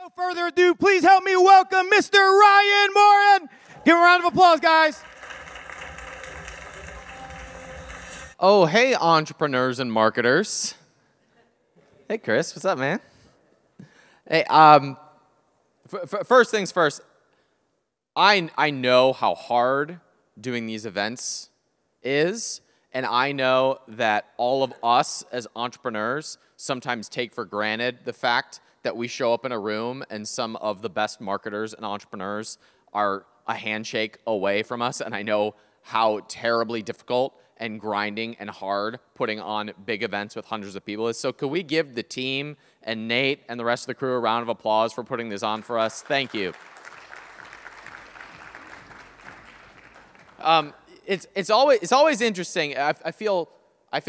No further ado, please help me welcome Mr. Ryan Moran. Give him a round of applause, guys. Oh, hey, entrepreneurs and marketers. Hey, Chris, what's up, man? Hey, first things first, I know how hard doing these events is, and I know that all of us as entrepreneurs sometimes take for granted the fact that we show up in a room and some of the best marketers and entrepreneurs are a handshake away from us, and I know how terribly difficult and grinding and hard putting on big events with hundreds of people is. So could we give the team and Nate and the rest of the crew a round of applause for putting this on for us? Thank you. It's always interesting. I feel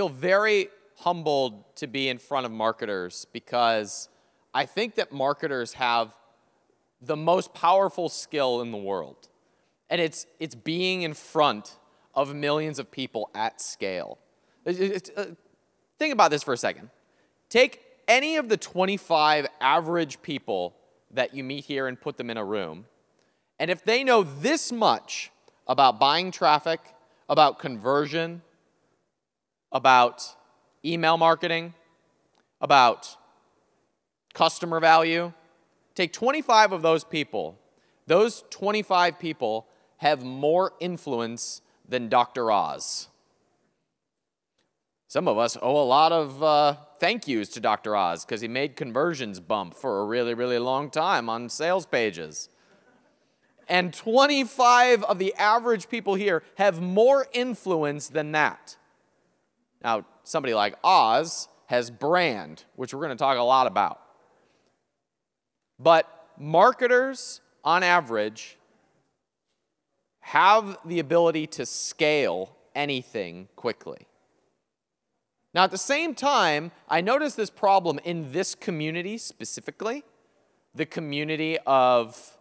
very humbled to be in front of marketers because I think that marketers have the most powerful skill in the world, and it's being in front of millions of people at scale. Think about this for a second. Take any of the 25 average people that you meet here and put them in a room, and if they know this much about buying traffic, about conversion, about email marketing, about customer value, take 25 of those people. Those 25 people have more influence than Dr. Oz. Some of us owe a lot of thank yous to Dr. Oz because he made conversions bump for a really, really long time on sales pages. And 25 of the average people here have more influence than that. Now, somebody like Oz has brand, which we're going to talk a lot about. But marketers, on average, have the ability to scale anything quickly. Now, at the same time, I noticed this problem in this community specifically, the community of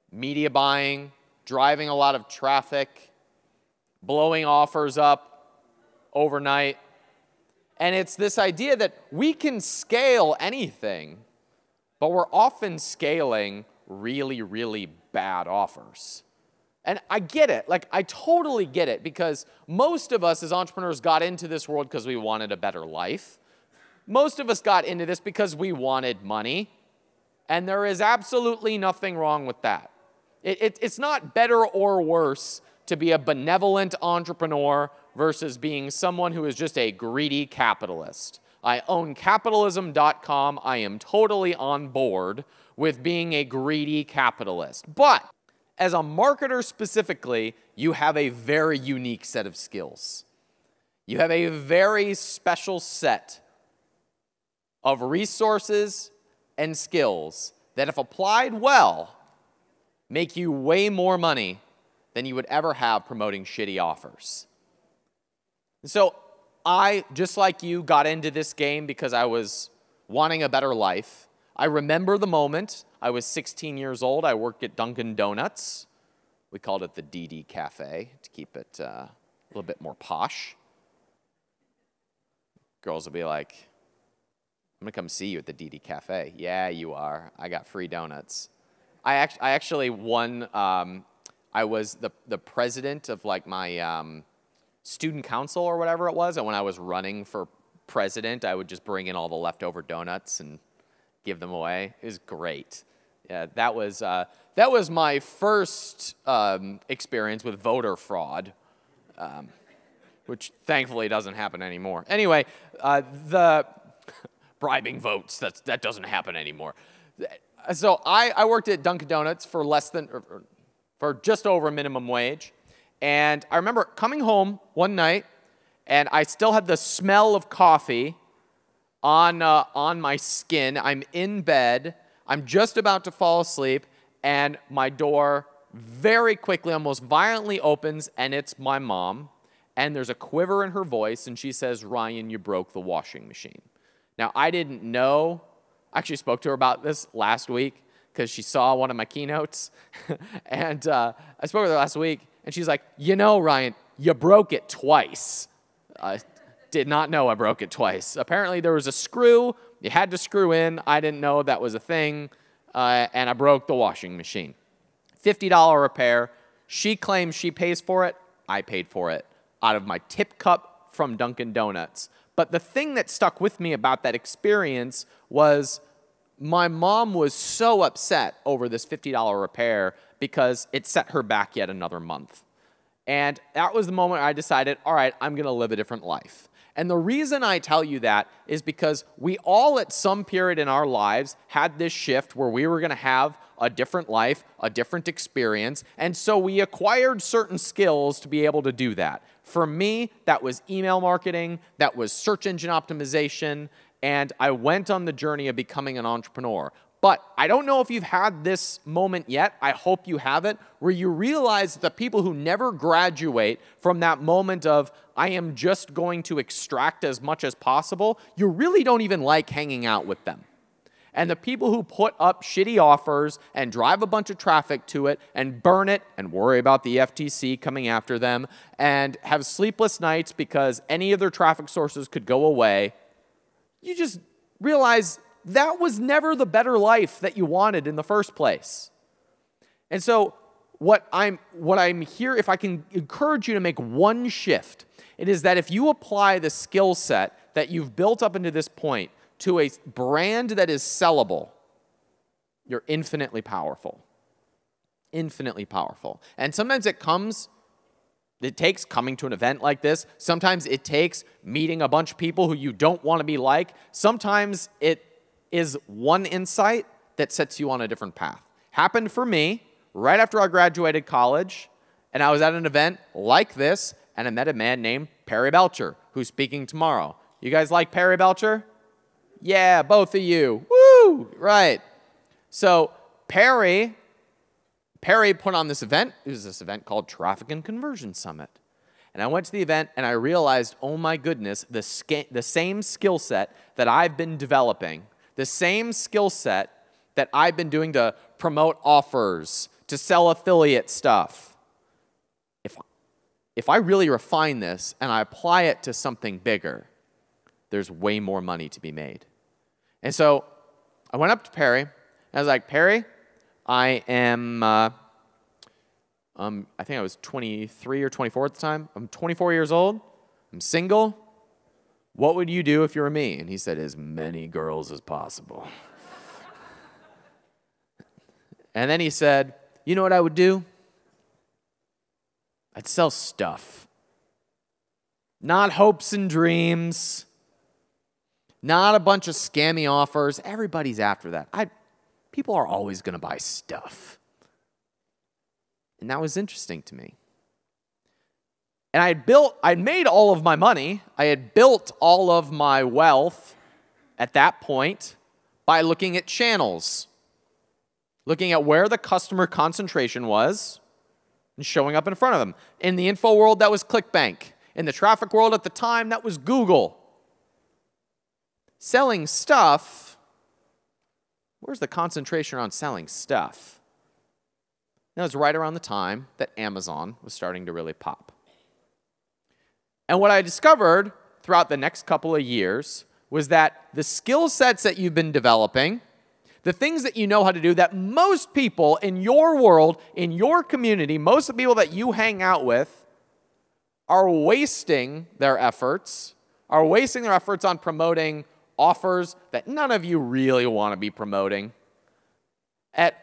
media buying, driving a lot of traffic, blowing offers up overnight. And it's this idea that we can scale anything, but we're often scaling really, really bad offers. And I get it. Like, I totally get it because most of us as entrepreneurs got into this world because we wanted a better life. Most of us got into this because we wanted money. And there is absolutely nothing wrong with that. It's not better or worse to be a benevolent entrepreneur versus being someone who is just a greedy capitalist. I own capitalism.com. I am totally on board with being a greedy capitalist. But as a marketer specifically, you have a very unique set of skills. You have a very special set of resources and skills that, if applied well, make you way more money than you would ever have promoting shitty offers. So I, just like you, got into this game because I was wanting a better life. I remember the moment. I was 16 years old. I worked at Dunkin' Donuts. We called it the DD Cafe to keep it a little bit more posh. Girls will be like, I'm going to come see you at the DD Cafe. Yeah, you are. I got free donuts. I actually won. I was the president of like my student council or whatever it was, and when I was running for president, I would just bring in all the leftover donuts and give them away. It was great. Yeah, that was my first experience with voter fraud, which thankfully doesn't happen anymore. Anyway, the bribing votes, that doesn't happen anymore. So I worked at Dunkin' Donuts for for just over minimum wage. And I remember coming home one night, and I still had the smell of coffee on my skin. I'm in bed. I'm just about to fall asleep, and my door very quickly, almost violently opens, and it's my mom. And there's a quiver in her voice, and she says, "Ryan, you broke the washing machine." Now, I didn't know. I actually spoke to her about this last week because she saw one of my keynotes. And I spoke with her last week, and she's like, "You know, Ryan, you broke it twice." I did not know I broke it twice. Apparently, there was a screw. You had to screw in. I didn't know that was a thing. and I broke the washing machine. $50 repair. She claims she pays for it. I paid for it out of my tip cup from Dunkin' Donuts. But the thing that stuck with me about that experience was my mom was so upset over this $50 repair because it set her back yet another month. And that was the moment I decided, all right, I'm going to live a different life. And the reason I tell you that is because we all at some period in our lives had this shift where we were going to have a different life, a different experience, and so we acquired certain skills to be able to do that. For me, that was email marketing, that was search engine optimization, and I went on the journey of becoming an entrepreneur. But I don't know if you've had this moment yet. I hope you have it, where you realize that the people who never graduate from that moment of, I am just going to extract as much as possible, you really don't even like hanging out with them. And the people who put up shitty offers and drive a bunch of traffic to it and burn it and worry about the FTC coming after them and have sleepless nights because any of their traffic sources could go away, you just realize that was never the better life that you wanted in the first place. And so what I'm here, if I can encourage you to make one shift, it is that if you apply the skill set that you've built up into this point to a brand that is sellable, you're infinitely powerful. Infinitely powerful. And sometimes it takes coming to an event like this. Sometimes it takes meeting a bunch of people who you don't want to be like. Sometimes it is one insight that sets you on a different path. Happened for me right after I graduated college, and I was at an event like this, and I met a man named Perry Belcher, who's speaking tomorrow. You guys like Perry Belcher? Yeah, both of you. Woo! Right. So Perry put on this event. It was this event called Traffic and Conversion Summit. And I went to the event, and I realized, oh my goodness, the same skill set that I've been developing, the same skill set that I've been doing to promote offers, to sell affiliate stuff. If I really refine this and I apply it to something bigger, there's way more money to be made. And so I went up to Perry, and I was like, Perry, I am, I think I was 23 or 24 at the time. I'm 24 years old. I'm single. What would you do if you were me? And he said, as many girls as possible. And then he said, you know what I would do? I'd sell stuff. Not hopes and dreams. Not a bunch of scammy offers. Everybody's after that. People are always going to buy stuff. And that was interesting to me. And I'd made all of my money. I had built all of my wealth at that point by looking at channels. Looking at where the customer concentration was and showing up in front of them. In the info world, that was ClickBank. In the traffic world at the time, that was Google. Selling stuff, where's the concentration on selling stuff? That was right around the time that Amazon was starting to really pop. And what I discovered throughout the next couple of years was that the skill sets that you've been developing, the things that you know how to do, that most people in your world, in your community, most of the people that you hang out with are wasting their efforts on promoting offers that none of you really want to be promoting, at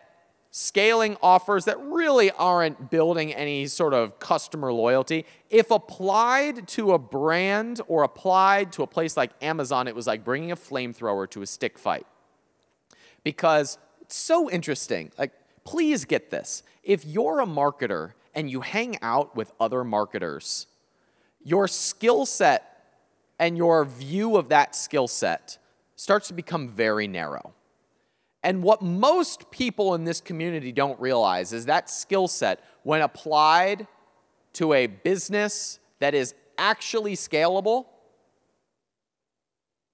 scaling offers that really aren't building any sort of customer loyalty. If applied to a brand or applied to a place like Amazon, it was like bringing a flamethrower to a stick fight. Because it's so interesting. Like, please get this. If you're a marketer and you hang out with other marketers, your skill set and your view of that skill set starts to become very narrow. And what most people in this community don't realize is that skill set, when applied to a business that is actually scalable,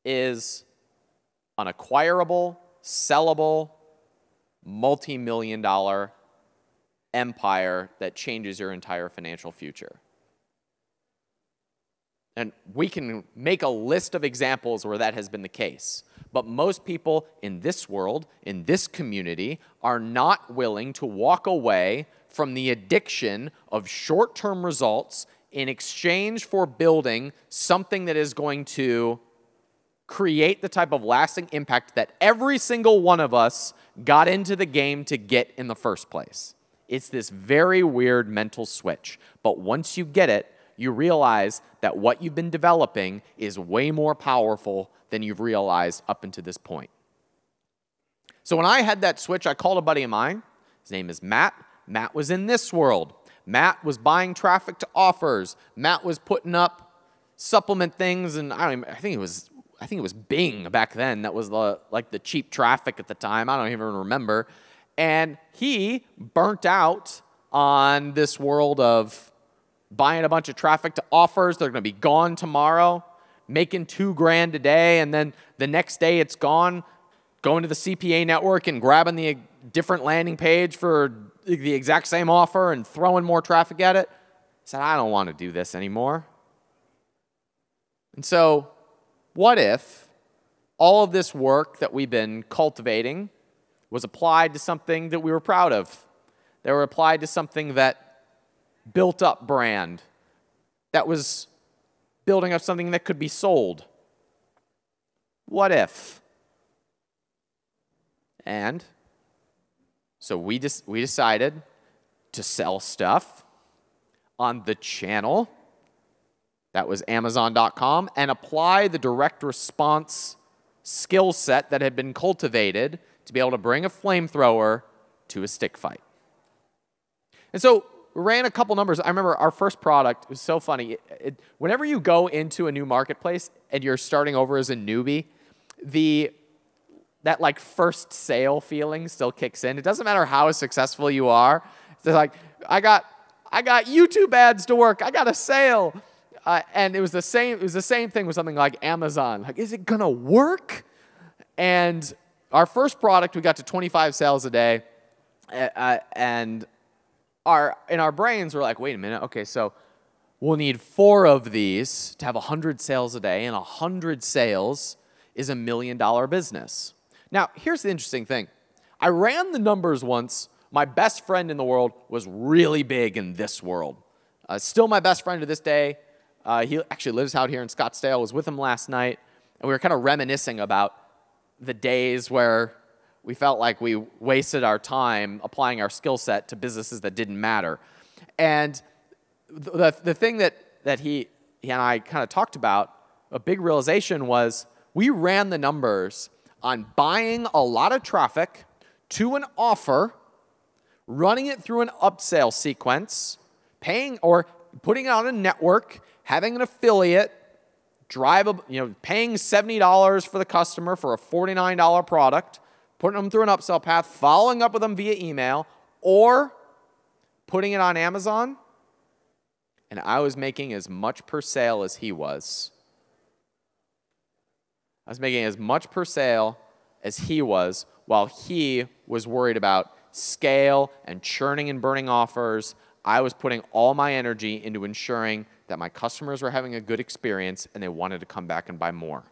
is an acquirable, sellable, multi-million-dollar empire that changes your entire financial future. And we can make a list of examples where that has been the case. But most people in this world, in this community, are not willing to walk away from the addiction of short-term results in exchange for building something that is going to create the type of lasting impact that every single one of us got into the game to get in the first place. It's this very weird mental switch. But once you get it, you realize that what you've been developing is way more powerful than you've realized up until this point. So when I had that switch, I called a buddy of mine. His name is Matt. Matt was in this world. Matt was buying traffic to offers. Matt was putting up supplement things, and I think it was Bing back then. That was the cheap traffic at the time. I don't even remember. And he burnt out on this world of buying a bunch of traffic to offers. They're going to be gone tomorrow, making $2 grand a day, and then the next day it's gone, going to the CPA network and grabbing the different landing page for the exact same offer and throwing more traffic at it. He said, I don't want to do this anymore. And so what if all of this work that we've been cultivating was applied to something that we were proud of? They were applied to something that built up brand, that was building up something that could be sold. What if? And so we decided to sell stuff on the channel, that was Amazon.com, and apply the direct response skill set that had been cultivated to be able to bring a flamethrower to a stick fight. And so we ran a couple numbers. I remember our first product was so funny. Whenever you go into a new marketplace and you're starting over as a newbie, that like first sale feeling still kicks in. It doesn't matter how successful you are. It's like, I got YouTube ads to work. I got a sale. And it was the same thing with something like Amazon. Like, is it gonna work? And our first product, we got to 25 sales a day, and in our brains, we're like, wait a minute, okay, so we'll need 4 of these to have 100 sales a day, and 100 sales is $1 million business. Now, here's the interesting thing. I ran the numbers once. My best friend in the world was really big in this world. Still my best friend to this day. He actually lives out here in Scottsdale. I was with him last night, and we were kind of reminiscing about the days where we felt like we wasted our time applying our skill set to businesses that didn't matter. And the thing that he and I kind of talked about, a big realization was we ran the numbers on buying a lot of traffic to an offer, running it through an upsell sequence, paying or putting it on a network, having an affiliate, paying $70 for the customer for a $49 product, putting them through an upsell path, following up with them via email, or putting it on Amazon, and I was making as much per sale as he was. I was making as much per sale as he was, while he was worried about scale and churning and burning offers. I was putting all my energy into ensuring that my customers were having a good experience and they wanted to come back and buy more.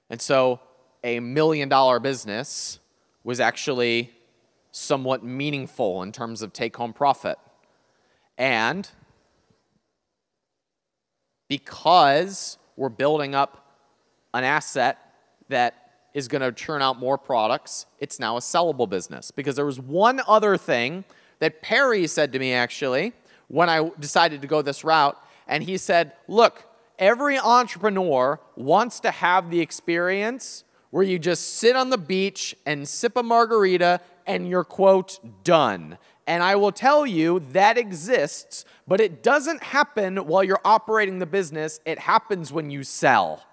And so a $1 million business was actually somewhat meaningful in terms of take-home profit. And because we're building up an asset that is going to churn out more products, it's now a sellable business. Because there was one other thing that Perry said to me, actually, when I decided to go this route, and he said, look, every entrepreneur wants to have the experience where you just sit on the beach and sip a margarita and you're, quote, done. And I will tell you that exists, but it doesn't happen while you're operating the business. It happens when you sell.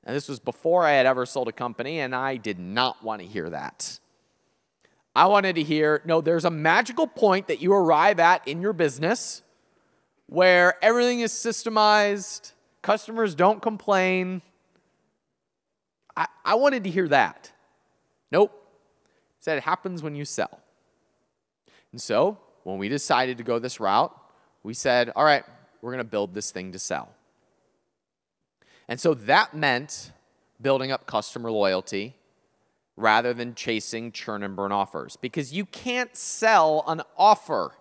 And this was before I had ever sold a company, and I did not want to hear that. I wanted to hear, no, there's a magical point that you arrive at in your business where everything is systemized, customers don't complain. I wanted to hear that. Nope. It said it happens when you sell. And so when we decided to go this route, we said, all right, we're going to build this thing to sell. And so that meant building up customer loyalty rather than chasing churn and burn offers, because you can't sell an offer.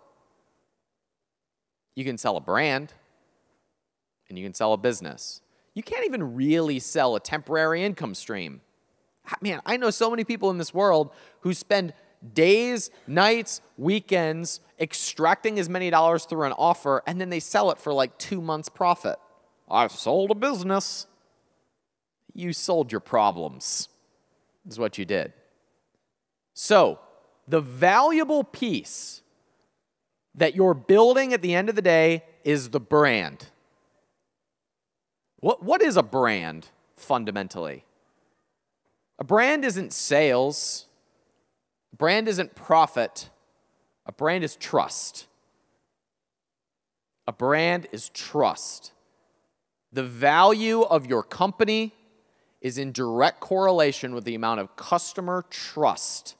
You can sell a brand, and you can sell a business. You can't even really sell a temporary income stream. Man, I know so many people in this world who spend days, nights, weekends extracting as many dollars through an offer, and then they sell it for like 2 months profit. I sold a business. You sold your problems, is what you did. So, the valuable piece that you're building at the end of the day is the brand. What is a brand, fundamentally? A brand isn't sales. A brand isn't profit. A brand is trust. A brand is trust. The value of your company is in direct correlation with the amount of customer trust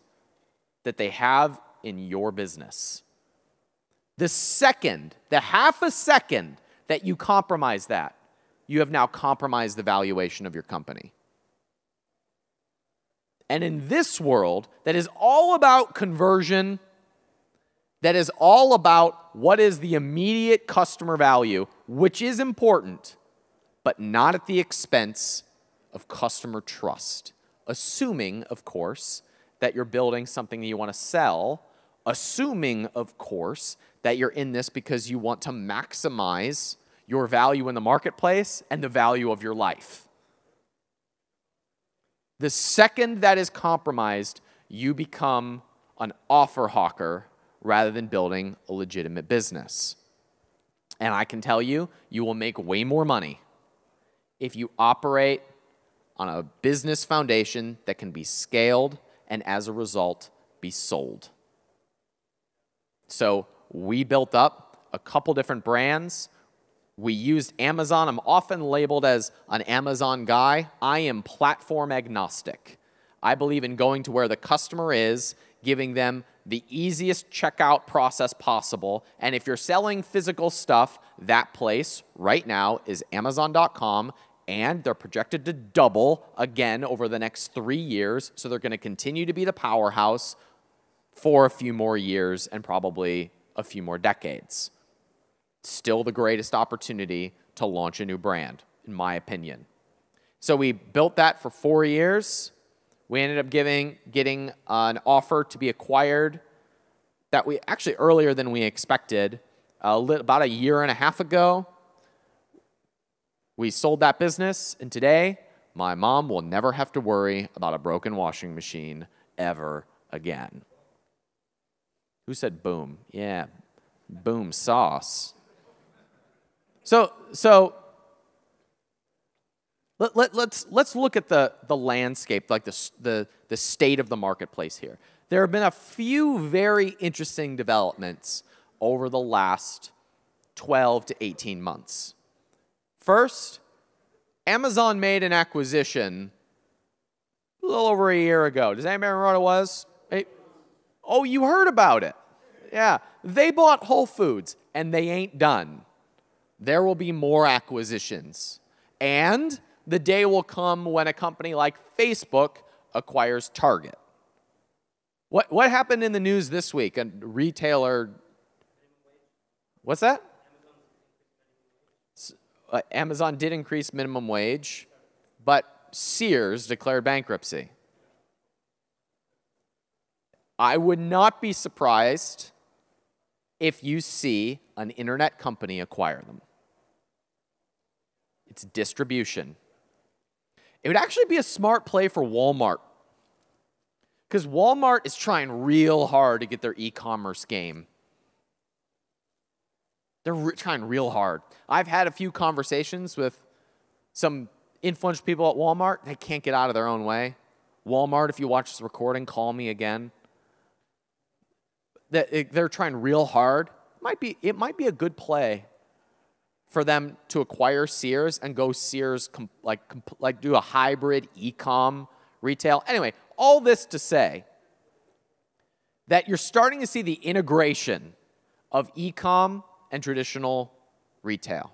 that they have in your business. The half a second that you compromise that, you have now compromised the valuation of your company. And in this world that is all about conversion, that is all about what is the immediate customer value, which is important, but not at the expense of customer trust. Assuming, of course, that you're building something that you want to sell, assuming, of course, that you're in this because you want to maximize your value in the marketplace and the value of your life. The second that is compromised, you become an offer hawker rather than building a legitimate business. And I can tell you, you will make way more money if you operate on a business foundation that can be scaled and as a result be sold. So we built up a couple different brands. We used Amazon. I'm often labeled as an Amazon guy. I am platform agnostic. I believe in going to where the customer is, giving them the easiest checkout process possible. And if you're selling physical stuff, that place right now is Amazon.com, and they're projected to double again over the next 3 years. So they're going to continue to be the powerhouse for a few more years and probably a few more decades. Still the greatest opportunity to launch a new brand, in my opinion. So we built that for 4 years. We ended up getting an offer to be acquired that we actually earlier than we expected, about a year and a half ago. We sold that business, and today my mom will never have to worry about a broken washing machine ever again. Who said boom? Yeah, boom sauce. So let's look at the landscape, like the state of the marketplace here. There have been a few very interesting developments over the last 12 to 18 months. First, Amazon made an acquisition a little over a year ago. Does anybody remember what it was? Oh, you heard about it. Yeah, they bought Whole Foods, and they ain't done. There will be more acquisitions. And the day will come when a company like Facebook acquires Target. What happened in the news this week? A retailer... What's that? Amazon did increase minimum wage, but Sears declared bankruptcy. I would not be surprised if you see an internet company acquire them. It's distribution. It would actually be a smart play for Walmart, because Walmart is trying real hard to get their e-commerce game. They're trying real hard. I've had a few conversations with some influential people at Walmart. They can't get out of their own way. Walmart, if you watch this recording, call me again. They're trying real hard. It might be a good play for them to acquire Sears and go Sears, like do a hybrid e-com retail. Anyway, all this to say that you're starting to see the integration of e-com and traditional retail.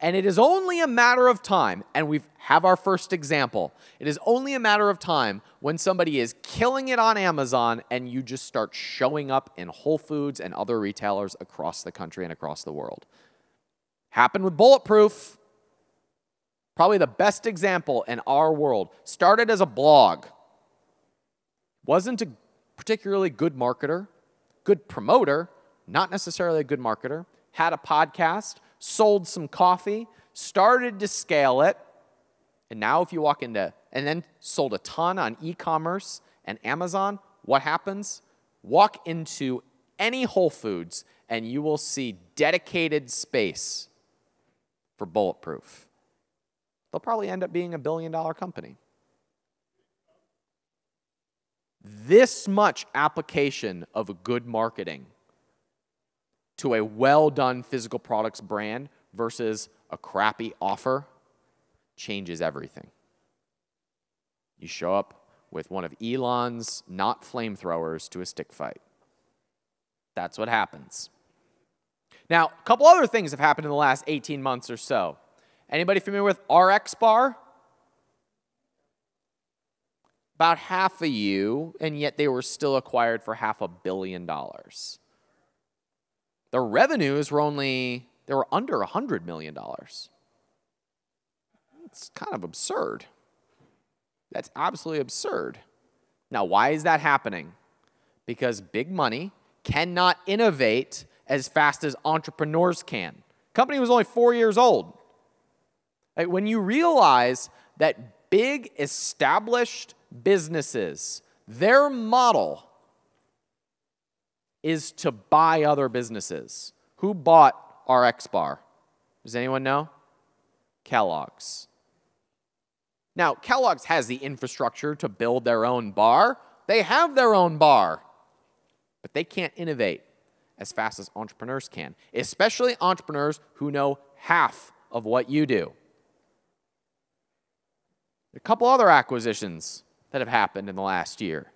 And it is only a matter of time, and we have our first example. It is only a matter of time when somebody is killing it on Amazon and you just start showing up in Whole Foods and other retailers across the country and across the world. Happened with Bulletproof. Probably the best example in our world. Started as a blog. Wasn't a particularly good marketer, good promoter, not necessarily a good marketer. Had a podcast, sold some coffee, started to scale it, and now if you walk into, and then sold a ton on e-commerce and Amazon, what happens? Walk into any Whole Foods and you will see dedicated space for Bulletproof. They'll probably end up being a billion-dollar company. This much application of good marketing to a well-done physical products brand versus a crappy offer changes everything. You show up with one of Elon's not flamethrowers to a stick fight. That's what happens. Now, a couple other things have happened in the last 18 months or so. Anybody familiar with ourXbar? About half of you, and yet they were still acquired for $500 million. Their revenues were under $100 million. It's kind of absurd. That's absolutely absurd. Now, why is that happening? Because big money cannot innovate as fast as entrepreneurs can. Company was only 4 years old. Like, when you realize that big established businesses, their model is to buy other businesses. Who bought ourXbar? Does anyone know? Kellogg's. Now, Kellogg's has the infrastructure to build their own bar. They have their own bar. But they can't innovate as fast as entrepreneurs can, especially entrepreneurs who know half of what you do. A couple other acquisitions that have happened in the last year.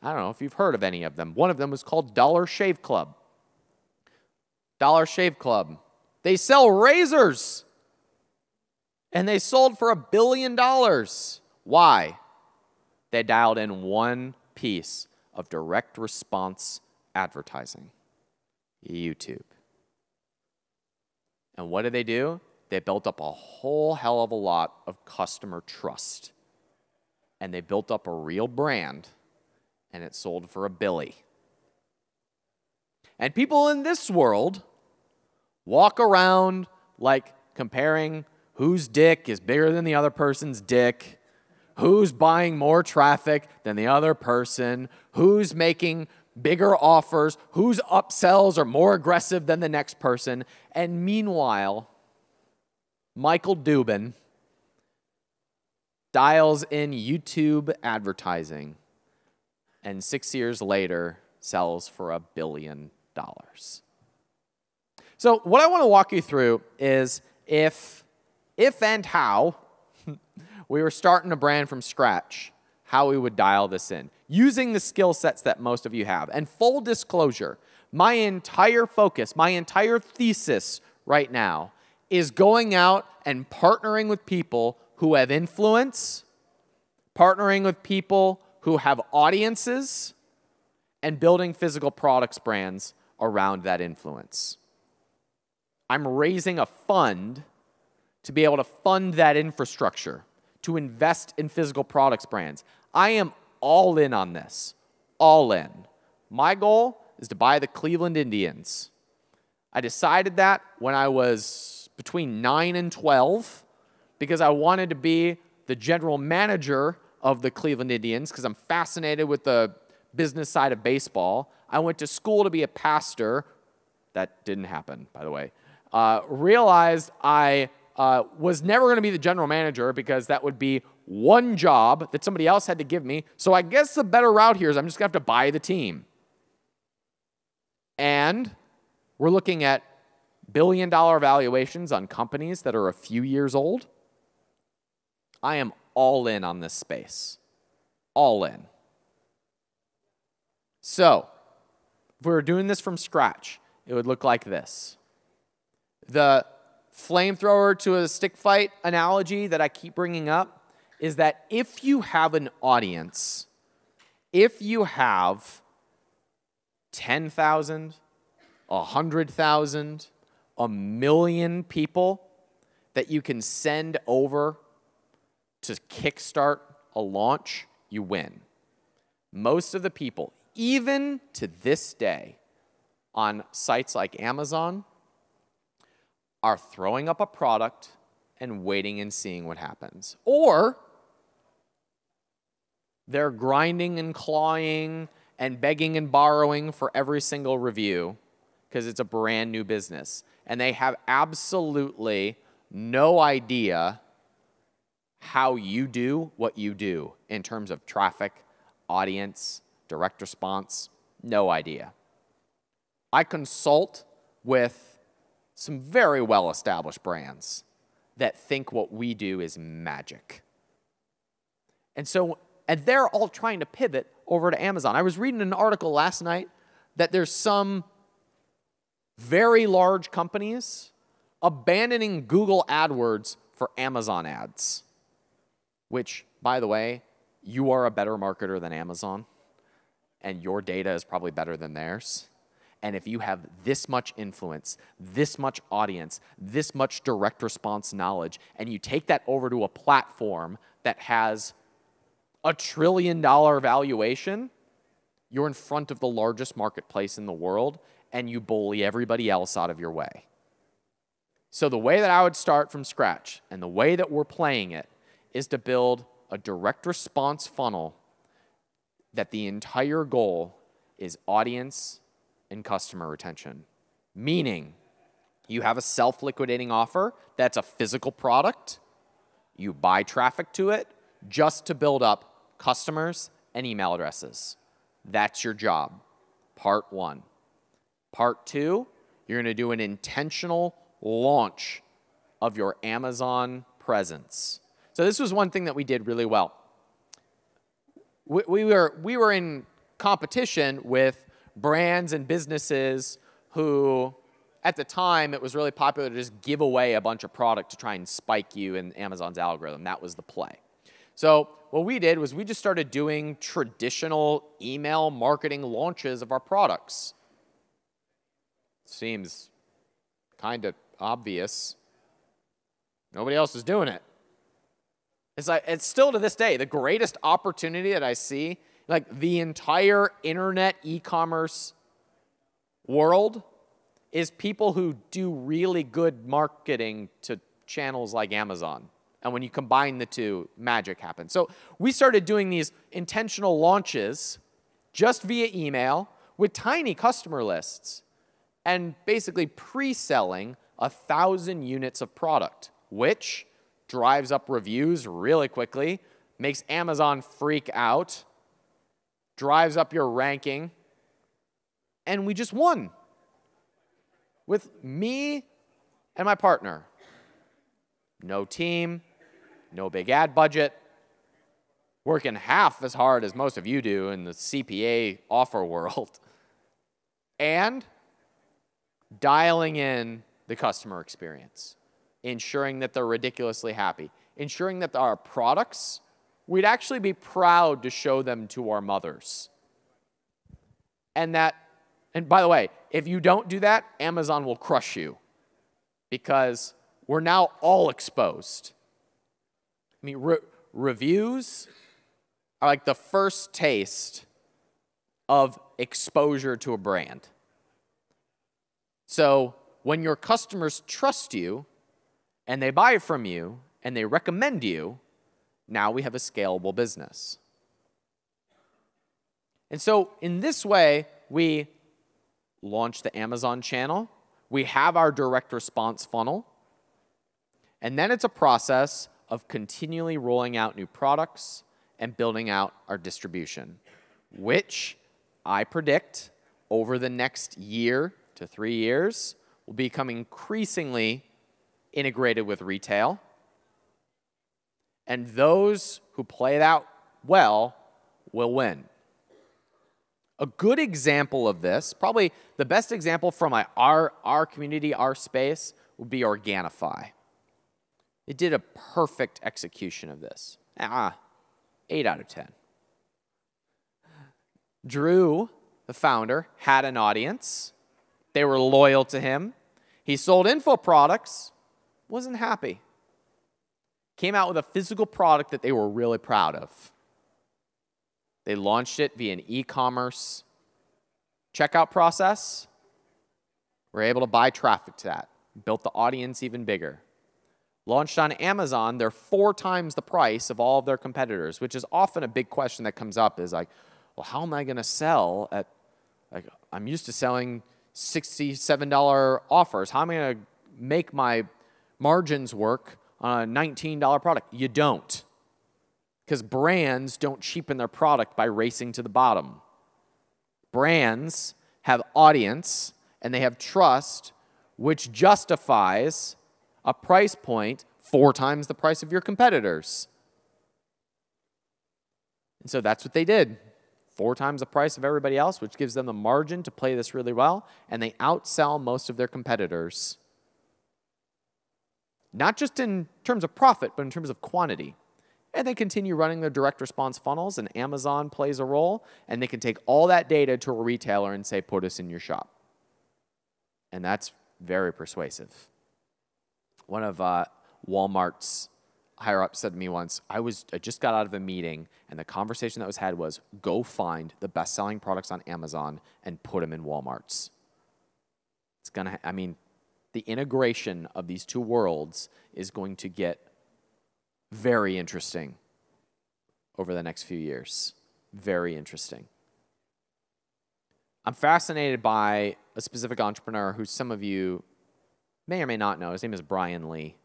I don't know if you've heard of any of them. One of them was called Dollar Shave Club. Dollar Shave Club. They sell razors. And they sold for $1 billion. Why? They dialed in one piece of direct response advertising. YouTube. And what did they do? They built up a whole hell of a lot of customer trust. And they built up a real brand, and it sold for $1 billion. And people in this world walk around like comparing whose dick is bigger than the other person's dick, who's buying more traffic than the other person, who's making bigger offers, whose upsells are more aggressive than the next person. And meanwhile, Michael Dubin dials in YouTube advertising and 6 years later sells for $1 billion. So what I want to walk you through is if and how we were starting a brand from scratch, how we would dial this in, using the skill sets that most of you have. And full disclosure, my entire focus, my entire thesis right now is going out and partnering with people who have influence, partnering with people who have audiences, and building physical products brands around that influence. I'm raising a fund to be able to fund that infrastructure, to invest in physical products brands. I am all in on this, all in. My goal is to buy the Cleveland Indians. I decided that when I was between 9 and 12 because I wanted to be the general manager of the Cleveland Indians because I'm fascinated with the business side of baseball. I went to school to be a pastor. That didn't happen, by the way. Realized I was never going to be the general manager because that would be one job that somebody else had to give me. So I guess the better route here is I'm just going to have to buy the team. And we're looking at billion-dollar valuations on companies that are a few years old. I am all in on this space. All in. So, if we were doing this from scratch, it would look like this. The flamethrower to a stick fight analogy that I keep bringing up is that if you have an audience, if you have 10,000, 100,000, 1,000,000 people that you can send over to kickstart a launch, you win. Most of the people, even to this day, on sites like Amazon, are throwing up a product and waiting and seeing what happens. Or they're grinding and clawing and begging and borrowing for every single review because it's a brand new business. And they have absolutely no idea how you do what you do in terms of traffic, audience, direct response, no idea. I consult with some very well-established brands that think what we do is magic. And they're all trying to pivot over to Amazon. I was reading an article last night that there's some very large companies abandoning Google AdWords for Amazon ads, which, by the way, you are a better marketer than Amazon, and your data is probably better than theirs. And if you have this much influence, this much audience, this much direct response knowledge, and you take that over to a platform that has a $1 trillion valuation, you're in front of the largest marketplace in the world, and you bully everybody else out of your way. So the way that I would start from scratch, and the way that we're playing it, is to build a direct response funnel that the entire goal is audience and customer retention. Meaning, you have a self-liquidating offer that's a physical product. You buy traffic to it just to build up customers and email addresses. That's your job, part one. Part two, you're going to do an intentional launch of your Amazon presence. So this was one thing that we did really well. We were in competition with brands and businesses who, at the time, it was really popular to just give away a bunch of product to try and spike you in Amazon's algorithm. That was the play. So what we did was we just started doing traditional email marketing launches of our products. Seems kind of obvious. Nobody else is doing it. It's still to this day the greatest opportunity that I see. Like the entire internet e-commerce world is people who do really good marketing to channels like Amazon. And when you combine the two, magic happens. So we started doing these intentional launches just via email with tiny customer lists and basically pre-selling 1,000 units of product, which drives up reviews really quickly, makes Amazon freak out, drives up your ranking, and we just won with me and my partner. No team, no big ad budget, working half as hard as most of you do in the CPA offer world, and dialing in the customer experience, ensuring that they're ridiculously happy, ensuring that our products, we'd actually be proud to show them to our mothers. And by the way, if you don't do that, Amazon will crush you because we're now all exposed. I mean, reviews are like the first taste of exposure to a brand. So when your customers trust you and they buy from you and they recommend you, now we have a scalable business. And so in this way, we launch the Amazon channel. We have our direct response funnel. And then it's a process of continually rolling out new products and building out our distribution, which I predict over the next year to 3 years will become increasingly integrated with retail. And those who play that well will win. A good example of this, probably the best example from our community, our space, would be Organifi. It did a perfect execution of this. 8 out of 10. Drew, the founder, had an audience. They were loyal to him. He sold info products, wasn't happy. Came out with a physical product that they were really proud of. They launched it via an e-commerce checkout process. Were able to buy traffic to that. Built the audience even bigger. Launched on Amazon, they're 4 times the price of all of their competitors, which is often a big question that comes up is like, well, how am I going to sell at, like, I'm used to selling $67 offers. How am I going to make my margins work on a $19 product? You don't. Because brands don't cheapen their product by racing to the bottom. Brands have audience and they have trust, which justifies a price point 4 times the price of your competitors. And so that's what they did. 4 times the price of everybody else, which gives them the margin to play this really well, and they outsell most of their competitors. Not just in terms of profit, but in terms of quantity. And they continue running their direct response funnels, and Amazon plays a role, and they can take all that data to a retailer and say, put us in your shop. And that's very persuasive. One of Walmart's higher-ups said to me once, I just got out of a meeting, and the conversation that was had was, go find the best-selling products on Amazon and put them in Walmart's. It's gonna, I mean, the integration of these two worlds is going to get very interesting over the next few years. Very interesting. I'm fascinated by a specific entrepreneur who some of you may or may not know. His name is Brian Lee.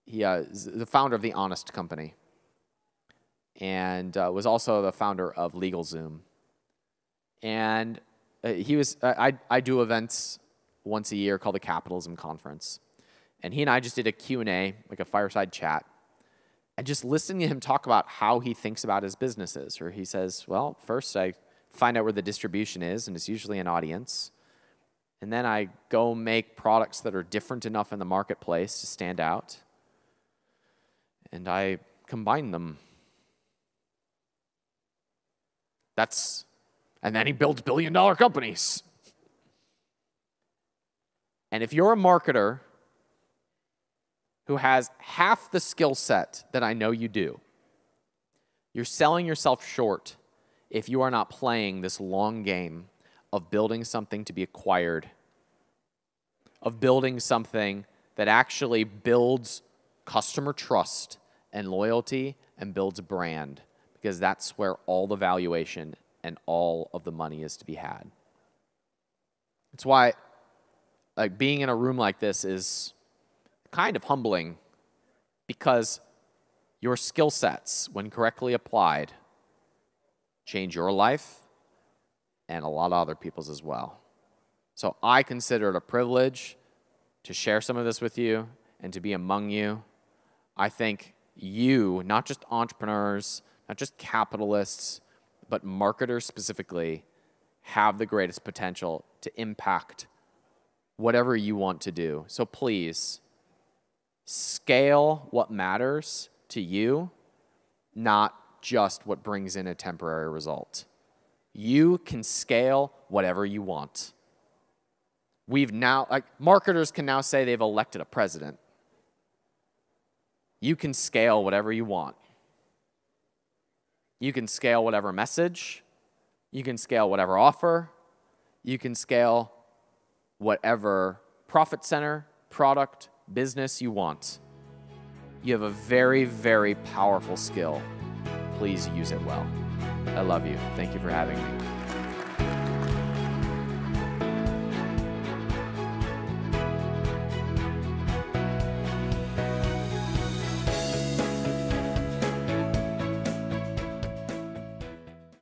He is the founder of The Honest Company and was also the founder of LegalZoom. And I do events once a year called the Capitalism Conference. And he and I just did a Q&A, like a fireside chat. And just listening to him talk about how he thinks about his businesses. Or he says, well, first I find out where the distribution is, and it's usually an audience. And then I go make products that are different enough in the marketplace to stand out. And I combine them. And then he builds billion-dollar companies. And if you're a marketer who has half the skill set that I know you do, you're selling yourself short if you are not playing this long game of building something to be acquired, of building something that actually builds customer trust and loyalty and builds a brand, because that's where all the valuation and all of the money is to be had. It's why being in a room like this is kind of humbling, because your skill sets, when correctly applied, change your life and a lot of other people's as well. So I consider it a privilege to share some of this with you and to be among you. I think you, not just entrepreneurs, not just capitalists, but marketers specifically, have the greatest potential to impact whatever you want to do. So please, scale what matters to you, not just what brings in a temporary result. You can scale whatever you want. Marketers can now say they've elected a president. You can scale whatever you want. You can scale whatever message. You can scale whatever offer. You can scale whatever profit center, product, business you want. You have a very, very powerful skill. Please use it well. I love you. Thank you for having me.